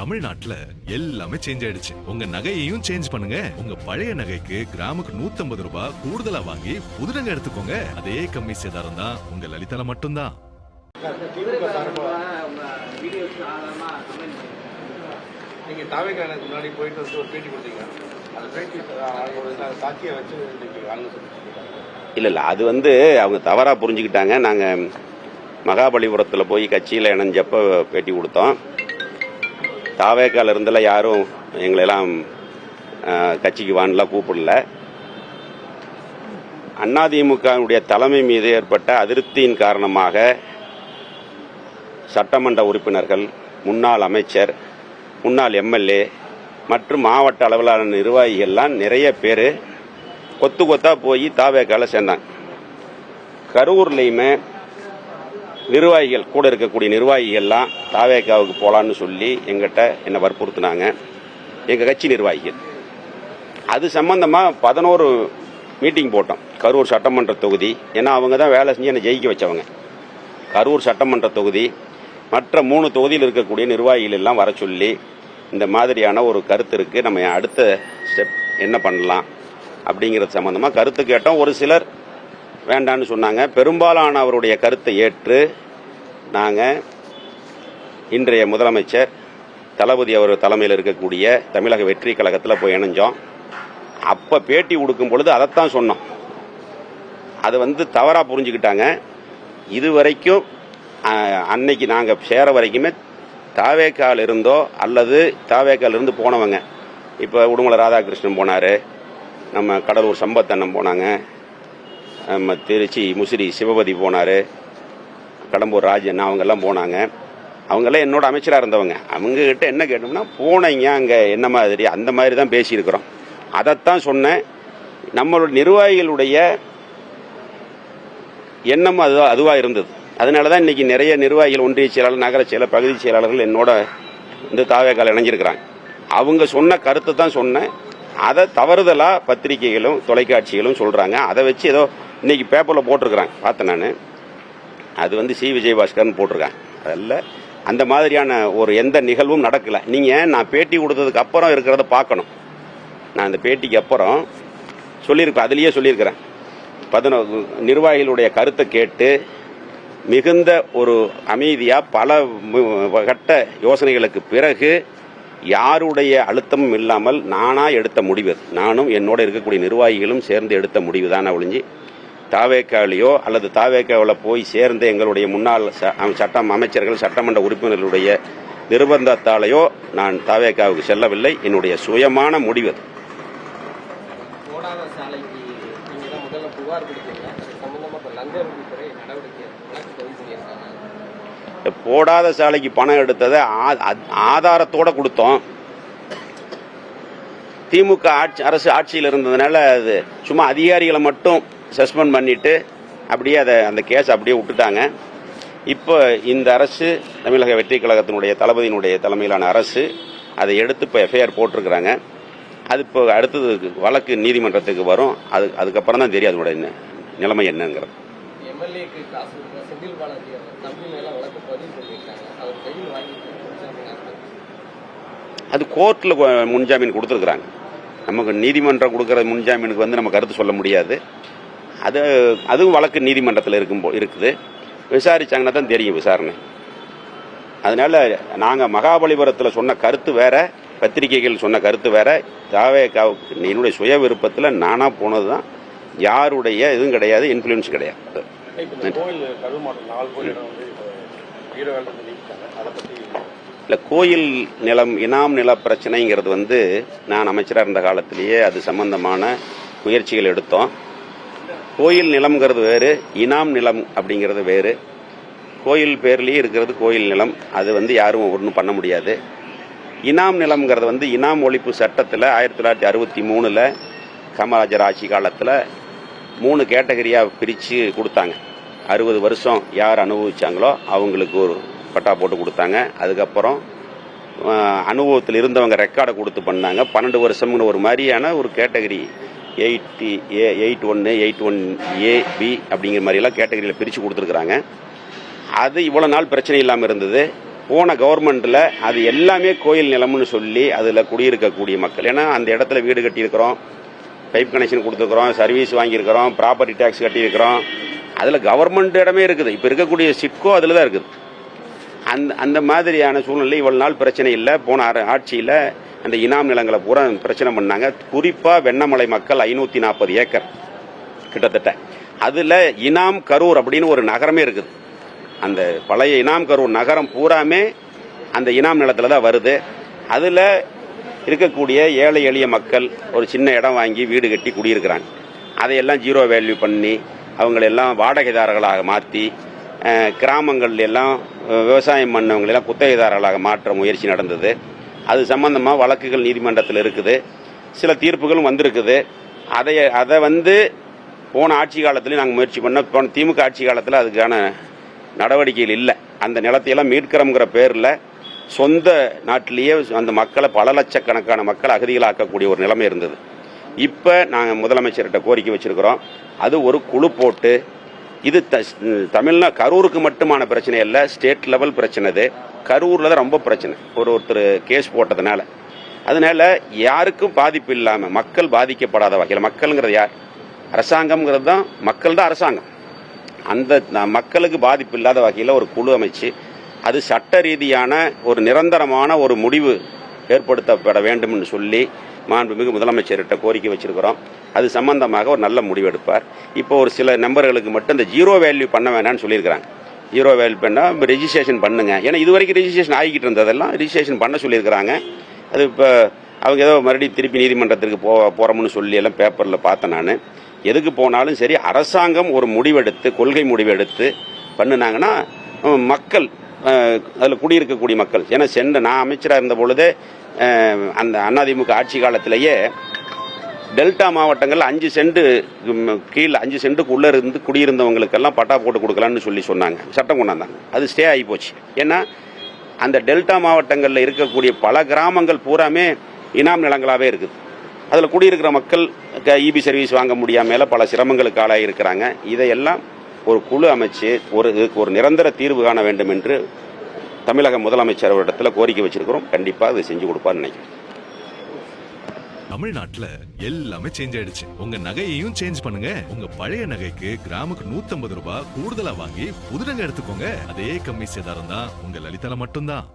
தமிழ்நாட்டுல எல்லாமே சேஞ்ச் ஆயிடுச்சு. உங்க நகையையும் சேஞ்ச் பண்ணுங்க. உங்க பழைய நகைக்கு கிராமுக்கு 150 ரூபாய் கூடுதலா வாங்கி புது நகை எடுத்துக்கோங்க. அதே கம்மி சேதாரம் தான் உங்க லலிதால மட்டும்தான். நீங்க தாவேக்கானுக்கு முன்னாடி போயிட்டு வந்து ஒரு பேட்டி கொடுத்தீங்க. அந்த பேட்டி சாட்சியை வச்சு இல்லை அது அவங்க தவறாக புரிஞ்சுக்கிட்டாங்க. நாங்கள் மகாபலிபுரத்தில் போய் கட்சியில் இணைஞ்சப்போ பேட்டி கொடுத்தோம். தாவேக்கால இருந்தெல்லாம் யாரும் எங்களெல்லாம் கட்சிக்கு வான்லாம் கூப்பிடல. அதிமுகவுடைய தலைமை மீது ஏற்பட்ட அதிருப்தியின் காரணமாக சட்டமன்ற உறுப்பினர்கள், முன்னாள் அமைச்சர், முன்னாள் எம்எல்ஏ மற்றும் மாவட்ட அளவிலான நிர்வாகிகள்லாம் நிறைய பேர் கொத்து கொத்தா போய் தாவேக்கால சேர்ந்தாங்க. கரூர்லையுமே நிர்வாகிகள் கூட இருக்கக்கூடிய நிர்வாகிகள்லாம் தாவேக்காவுக்கு போகலான்னு சொல்லி எங்கிட்ட என்னை வற்புறுத்தினாங்க, எங்கள் கட்சி நிர்வாகிகள். அது சம்பந்தமாக 11 மீட்டிங் போட்டோம் கரூர் சட்டமன்ற தொகுதி. ஏன்னா அவங்க தான் வேலை செஞ்சு என்னை ஜெயிக்க வச்சவங்க. கரூர் சட்டமன்ற தொகுதி மற்ற 3 தொகுதியில் இருக்கக்கூடிய நிர்வாகிகள் எல்லாம் வர சொல்லி இந்த மாதிரியான ஒரு கருத்து இருக்குது, நம்ம அடுத்த ஸ்டெப் என்ன பண்ணலாம் அப்படிங்கிறது சம்பந்தமாக கருத்து கேட்டோம். ஒரு சிலர் வேண்டான்னு சொன்னாங்க. பெரும்பாலான அவருடைய கருத்தை ஏற்று நாங்கள் இன்றைய முதலமைச்சர் தளபதி அவர் தலைமையில் இருக்கக்கூடிய தமிழக வெற்றி கழகத்தில் போய் இணைஞ்சோம். அப்போ பேட்டி கொடுக்கும் பொழுது அதைத்தான் சொன்னோம். அது தவறாக புரிஞ்சுக்கிட்டாங்க. இதுவரைக்கும் அன்னைக்கு நாங்கள் சேர வரைக்குமே தாவேக்கால் இருந்தோ அல்லது தாவேக்கால் இருந்து போனவங்க, இப்போ உடுமலை ராதாகிருஷ்ணன் போனார், நம்ம கடலூர் சம்பத்தண்ணன் போனாங்க, நம்ம திருச்சி முசிறி சிவபதி போனார், கடம்பூர் ராஜன் அவங்கெல்லாம் போனாங்க. அவங்கெல்லாம் என்னோட அமைச்சராக இருந்தவங்க. அவங்ககிட்ட என்ன கேட்டோம்னா, போனீங்க அங்கே என்ன மாதிரி அந்த மாதிரி தான் பேசியிருக்கிறோம். அதைத்தான் சொன்னேன். நம்மளுடைய நிர்வாகிகளுடைய எண்ணம் அதுவாக இருந்தது. அதனால தான் இன்றைக்கி நிறைய நிர்வாகிகள், ஒன்றிய செயலாளர், நகர செயலாளர், பகுதி செயலாளர்கள் என்னோட இந்த தாவேக்கால இணைஞ்சிருக்கிறாங்க. அவங்க சொன்ன கருத்தை தான் சொன்னேன். அதை தவறுதலாக பத்திரிகைகளும் தொலைக்காட்சிகளும் சொல்கிறாங்க. அதை வச்சு ஏதோ இன்னைக்கு பேப்பரில் போட்டிருக்கிறாங்க, பார்த்தேன் நான். அது சி விஜயபாஸ்கர்னு போட்டிருக்காங்க. அதில் அந்த மாதிரியான ஒரு எந்த நிகழ்வும் நடக்கலை. நீங்கள் நான் பேட்டி கொடுத்ததுக்கு அப்புறம் இருக்கிறத பார்க்கணும். நான் அந்த பேட்டிக்கு அப்புறம் சொல்லியிருப்பேன், அதுலேயே சொல்லியிருக்கிறேன். நிர்வாகிகளுடைய கருத்தை கேட்டு மிகுந்த ஒரு அமைதியாக பல கட்ட யோசனைகளுக்கு பிறகு யாருடைய அழுத்தமும் இல்லாமல் நானாக எடுத்த முடிவு. நானும் என்னோட இருக்கக்கூடிய நிர்வாகிகளும் சேர்ந்து எடுத்த முடிவு தான் ஒழிஞ்சு தாவேக்காவிலையோ அல்லது தாவேக்காவில் போய் சேர்ந்து எங்களுடைய முன்னாள் அமைச்சர்கள், சட்டமன்ற உறுப்பினர்களுடைய நிர்பந்தத்தாலேயோ நான் தாவேக்காவுக்கு செல்லவில்லை. என்னுடைய சுயமான முடிவு. போடாத சாலைக்கு பணம் எடுத்ததை ஆதாரத்தோட கொடுத்தோம். திமுக அரசு ஆட்சியில் இருந்ததுனால அது சும்மா அதிகாரிகளை மட்டும் சஸ்பெண்ட் பண்ணிட்டு அப்படியே அந்த கேஸ் அப்படியே விட்டுட்டாங்க. இப்போ இந்த அரசு, தமிழக வெற்றி கழகத்தினுடைய தளபதியினுடைய தலைமையிலான அரசு அதை எடுத்து இப்போ எஃப்ஐஆர் போட்டிருக்கிறாங்க. அது இப்போ அடுத்தது வழக்கு நீதிமன்றத்துக்கு வரும். அதுக்கப்புறம் தான் தெரியும் அதோட நிலைமை என்னங்கிறது. அது கோர்ட்டில் முன்ஜாமீன் கொடுத்துருக்குறாங்க. நமக்கு நீதிமன்றம் கொடுக்குற முன்ஜாமீனுக்கு நம்ம கருத்து சொல்ல முடியாது. அதுவும் வழக்கு நீதிமன்றத்தில் இருக்குது. விசாரிச்சாங்கன்னா தான் தெரியும் விசாரணை. அதனால நாங்கள் மகாபலிபுரத்தில் சொன்ன கருத்து வேற, பத்திரிகைகள் சொன்ன கருத்து வேற. தாவேக்காவுக்கு என்னுடைய சுய விருப்பத்தில் நானாக போனது தான். யாருடைய இதுவும் கிடையாது, இன்ஃப்ளூயன்ஸ் கிடையாது. இல்லை, கோயில் நிலம், இனாம் நில பிரச்சனைங்கிறது நான் அமைச்சராக இருந்த காலத்திலேயே அது சம்பந்தமான முயற்சிகள் எடுத்தோம். கோயில் நிலம்ங்கிறது வேறு, இனாம் நிலம் அப்படிங்கிறது வேறு. கோயில் பேர்லேயே இருக்கிறது கோயில் நிலம். அது யாரும் ஒன்றும் பண்ண முடியாது. இனாம் நிலம்ங்கிறது இனாம் ஒழிப்பு சட்டத்தில் 1963 காமராஜர் ஆட்சி காலத்தில் 3 கேட்டகரியாக பிரித்து கொடுத்தாங்க. 60 வருஷம் யார் அனுபவிச்சாங்களோ அவங்களுக்கு ஒரு பட்டா போட்டு கொடுத்தாங்க. அதுக்கப்புறம் அனுபவத்தில் இருந்தவங்க ரெக்கார்டை கொடுத்து பண்ணாங்க. 12 வருஷம்னு ஒரு மாதிரியான ஒரு கேட்டகரி 81, 81A, B அப்படிங்கிற மாதிரிலாம் கேட்டகரியில் பிரித்து கொடுத்துருக்குறாங்க. அது இவ்வளோ நாள் பிரச்சனை இல்லாமல் இருந்தது. போன கவர்மெண்ட்டில் அது எல்லாமே கோயில் நிலம்னு சொல்லி அதில் குடியிருக்கக்கூடிய மக்கள், ஏன்னா அந்த இடத்துல வீடு கட்டியிருக்கிறோம், பைப் கனெக்ஷன் கொடுத்துருக்குறோம், சர்வீஸ் வாங்கியிருக்கிறோம், ப்ராப்பர்ட்டி டேக்ஸ் கட்டியிருக்கிறோம், அதில் கவர்மெண்ட் இடமே இருக்குது. இப்போ இருக்கக்கூடிய சிட்கோ அதில் தான் இருக்குது. அந்த மாதிரியான சூழ்நிலை இவ்வளவு நாள் பிரச்சனை இல்லை. போன ஆட்சியில் அந்த இனாம் நிலங்களை பூரா பிரச்சனை பண்ணாங்க. குறிப்பாக வெண்ணமலை மக்கள் 540 ஏக்கர் கிட்டத்தட்ட. அதில் இனாம் கரூர் அப்படின்னு ஒரு நகரமே இருக்குது. அந்த பழைய இனாம் கரூர் நகரம் பூராமே அந்த இனாம் நிலத்தில் தான் வருது. அதில் இருக்கக்கூடிய ஏழை எளிய மக்கள் ஒரு சின்ன இடம் வாங்கி வீடு கட்டி குடியிருக்கிறாங்க. அதையெல்லாம் ஜீரோ வேல்யூ பண்ணி அவங்களெல்லாம் வாடகைதாரர்களாக மாற்றி கிராமங்கள் எல்லாம் விவசாயம் பண்ணவங்களெல்லாம் குத்தகைதாரர்களாக மாற்ற முயற்சி நடந்தது. அது சம்பந்தமாக வழக்குகள் நீதிமன்றத்தில் இருக்குது, சில தீர்ப்புகளும் வந்திருக்குது. அதை போன ஆட்சி காலத்துலேயும் நாங்கள் முயற்சி போன திமுக ஆட்சி காலத்தில் அதுக்கான நடவடிக்கைகள் இல்லை. அந்த நிலத்தையெல்லாம் மீட்கிறோங்கிற பேரில் சொந்த நாட்டிலேயே அந்த மக்களை பல லட்சக்கணக்கான மக்களை அகதிகளாக்கக்கூடிய ஒரு நிலைமை இருந்தது. இப்போ நாங்கள் முதலமைச்சர்கிட்ட கோரிக்கை வச்சிருக்கிறோம், அது ஒரு குழு போட்டு, இது கரூருக்கு மட்டுமான பிரச்சனை இல்லை, ஸ்டேட் லெவல் பிரச்சனை. இது கரூரில் தான் ரொம்ப பிரச்சனை, ஒருத்தர் கேஸ் போட்டதுனால. அதனால யாருக்கும் பாதிப்பு இல்லாமல் மக்கள் பாதிக்கப்படாத வகையில், மக்கள்ங்கிறது யார்? அரசாங்கம்ங்கிறது தான், மக்கள் தான் அரசாங்கம். அந்த மக்களுக்கு பாதிப்பு இல்லாத வகையில் ஒரு குழு அமைச்சு அது சட்ட ரீதியான ஒரு நிரந்தரமான ஒரு முடிவு ஏற்படுத்தப்பட வேண்டும்னு சொல்லி மாண்புமிகு முதலமைச்சர்கிட்ட கோரிக்கை வச்சிருக்கிறோம். அது சம்பந்தமாக ஒரு நல்ல முடிவு எடுப்பார். இப்போ ஒரு சில நம்பர்களுக்கு மட்டும் இந்த ஜீரோ வேல்யூ பண்ண வேணாம்னு சொல்லியிருக்கிறாங்க. ஜீரோ வேல்யூ பண்ணால் ரெஜிஸ்ட்ரேஷன் பண்ணுங்க, ஏன்னா இது வரைக்கும் ரெஜிஸ்ட்ரேஷன் ஆகிக்கிட்டு இருந்ததெல்லாம் ரெஜிஸ்ட்ரேஷன் பண்ண சொல்லியிருக்கிறாங்க. அது இப்போ அவங்க ஏதோ மறுபடியும் திருப்பி நீதிமன்றத்திற்கு போகிறோம்னு சொல்லி எல்லாம் பேப்பரில் பார்த்தேன். நான் எதுக்கு போனாலும் சரி, அரசாங்கம் ஒரு முடிவெடுத்து, கொள்கை முடிவெடுத்து பண்ணினாங்கன்னா மக்கள், அதில் குடியிருக்கக்கூடிய மக்கள், ஏன்னா நான் அமைச்சராக இருந்த பொழுதே அந்த அதிமுக ஆட்சி காலத்திலேயே டெல்டா மாவட்டங்கள் 5 சென்ட் கீழே 5 சென்ட்டுக்குள்ளே இருந்து குடியிருந்தவங்களுக்கெல்லாம் பட்டா போட்டு கொடுக்கலான்னு சொல்லி சொன்னாங்க, சட்டம் கொண்டாந்தாங்க. அது ஸ்டே ஆகி போச்சு. ஏன்னா அந்த டெல்டா மாவட்டங்களில் இருக்கக்கூடிய பல கிராமங்கள் பூராமே இனாம் நிலங்களாகவே இருக்குது. அதில் குடியிருக்கிற மக்கள் இபி சர்வீஸ் வாங்க முடியாமல பல சிரமங்களுக்கு ஆளாகி இருக்கிறாங்க. இதையெல்லாம் ஒரு குழு அமைச்சு ஒரு நிரந்தர தீர்வு காண வேண்டும் என்று தமிழக முதலமைச்சர் இடத்துல கோரிக்கை வச்சிருக்கிறோம். கண்டிப்பாக அதை செஞ்சு கொடுப்பான்னு நினைக்கிறேன். தமிழ்நாட்டுல எல்லாமே சேஞ்ச் ஆயிடுச்சு. உங்க நகையையும் சேஞ்ச் பண்ணுங்க. உங்க பழைய நகைக்கு கிராமுக்கு 150 ரூபாய் கூடுதலா வாங்கி புது நகை எடுத்துக்கோங்க. அதே கம்மி சேதாரம் தான் உங்க லலிதால மட்டும்தான்.